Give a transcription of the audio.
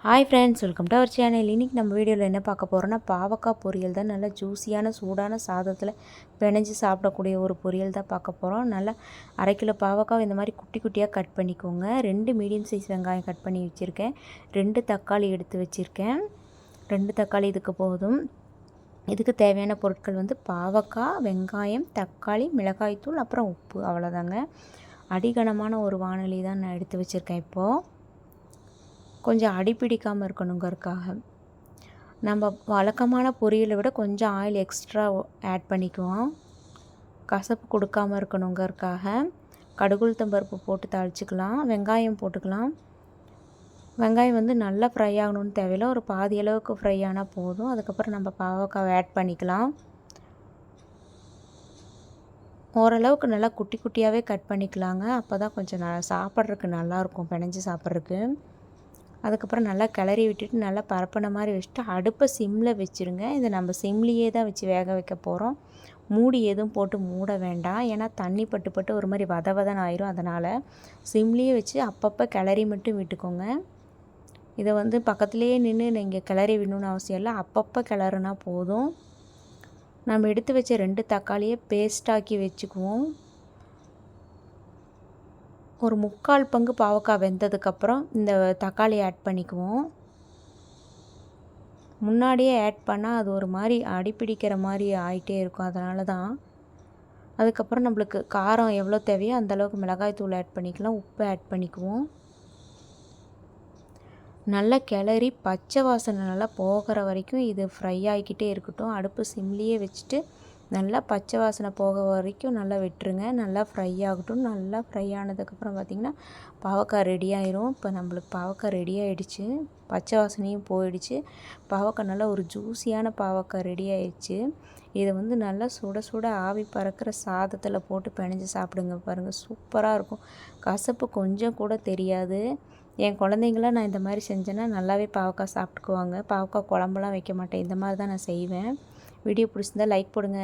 Hi friends, welcome to our channel. இன்றைக்கி நம்ம வீடியோவில் என்ன பார்க்க போகிறோன்னா, பாவக்காய் பொரியல் தான். நல்லா ஜூஸியான சூடான சாதத்தில் பிணைஞ்சு சாப்பிடக்கூடிய ஒரு பொரியல் தான் பார்க்க போகிறோம். நல்லா 1/2 கிலோ பாவக்காய் இந்த மாதிரி குட்டி குட்டியாக கட் பண்ணிக்கோங்க. 2 மீடியம் சைஸ் வெங்காயம் கட் பண்ணி வச்சுருக்கேன். 2 தக்காளி எடுத்து வச்சுருக்கேன். 2 தக்காளி இதுக்கு போதும். இதுக்கு தேவையான பொருட்கள் பாவக்காய், வெங்காயம், தக்காளி, மிளகாய்த்தூள், அப்புறம் உப்பு, அவ்வளோதாங்க. அடிகனமான ஒரு வாணலி தான் நான் எடுத்து வச்சுருக்கேன். இப்போது கொஞ்சம் அடிப்பிடிக்காமல் இருக்கணுங்கிறதுக்காக நம்ம வழக்கமான பொரியலை விட கொஞ்சம் ஆயில் எக்ஸ்ட்ரா ஆட் பண்ணிக்குவோம். கசப்பு கொடுக்காமல் இருக்கணுங்கிறதுக்காக கடுகுளுத்தம்பருப்பு போட்டு தாளிச்சிக்கலாம். வெங்காயம் போட்டுக்கலாம். வெங்காயம் நல்லா ஃப்ரை ஆகணும்னு தேவையில்லை, ஒரு பாதி அளவுக்கு ஃப்ரை ஆனால் போதும். அதுக்கப்புறம் நம்ம பாவக்காவை ஆட் பண்ணிக்கலாம். ஓரளவுக்கு நல்லா குட்டி குட்டியாகவே கட் பண்ணிக்கலாங்க. அப்போ தான் கொஞ்சம் சாப்பிட்றதுக்கு நல்லாயிருக்கும், பிணைஞ்சு சாப்பிட்றதுக்கு. அதுக்கப்புறம் நல்லா கிளறி விட்டுட்டு நல்லா பரப்பின மாதிரி வச்சுட்டு அடுப்பை சிம்மில் வச்சுருங்க. இதை நம்ம சிம்லேயே தான் வச்சு வேக வைக்க போகிறோம். மூடி எதுவும் போட்டு மூட வேண்டாம், ஏன்னா தண்ணி பட்டு பட்டு ஒரு மாதிரி வதவதன்னு ஆயிரும். அதனால் சிம்லேயே வச்சு அப்பப்போ கிளறி மட்டும் விட்டுக்கோங்க. இதை பக்கத்துலேயே நின்று நீங்கள் கிளறி விடணுன்னு அவசியம் இல்லை, அப்பப்போ கிளறுனா போதும். நம்ம எடுத்து வச்ச 2 தக்காளியை பேஸ்டாக்கி வச்சுக்குவோம். ஒரு 3/4 பங்கு பாவக்காய் வெந்ததுக்கப்புறம் இந்த தக்காளி ஆட் பண்ணிக்குவோம். முன்னாடியே ஆட் பண்ணால் அது ஒரு மாதிரி அடிப்பிடிக்கிற மாதிரி ஆகிட்டே இருக்கும், அதனால தான். அதுக்கப்புறம் நம்மளுக்கு காரம் எவ்வளோ தேவையோ அந்தளவுக்கு மிளகாய்த்தூள் ஆட் பண்ணிக்கலாம். உப்பு ஆட் பண்ணிக்குவோம். நல்லா கிளறி பச்சை வாசனை நல்லா போகிற வரைக்கும் இது ஃப்ரை ஆகிக்கிட்டே இருக்கட்டும். அடுப்பு சிம்லேயே வச்சுட்டு நல்லா பச்சை வாசனை போக வரைக்கும் நல்லா விட்டுருங்க. நல்லா ஃப்ரை ஆகட்டும். நல்லா ஃப்ரை ஆனதுக்கப்புறம் பார்த்திங்கன்னா பாவக்காய் ரெடி ஆயிரும். இப்போ நம்மளுக்கு பாவக்காய் ரெடி ஆகிடுச்சு, பச்சை வாசனையும் போயிடுச்சு. பாவக்காய் நல்லா ஒரு ஜூஸியான பாவக்காய் ரெடி ஆயிடுச்சு. இதை நல்லா சுட சுட ஆவி பறக்கிற சாதத்தில் போட்டு பிணைஞ்சு சாப்பிடுங்க. பாருங்கள், சூப்பராக இருக்கும். கசப்பு கொஞ்சம் கூட தெரியாது. என் குழந்தைங்களாம் நான் இந்த மாதிரி செஞ்சேன்னா நல்லாவே பாவக்காய் சாப்பிட்டுக்குவாங்க. பாவக்காய் குழம்புலாம் வைக்க மாட்டேன், இந்த மாதிரி தான் நான் செய்வேன். வீடியோ பிடிச்சிருந்தா லைக் போடுங்க.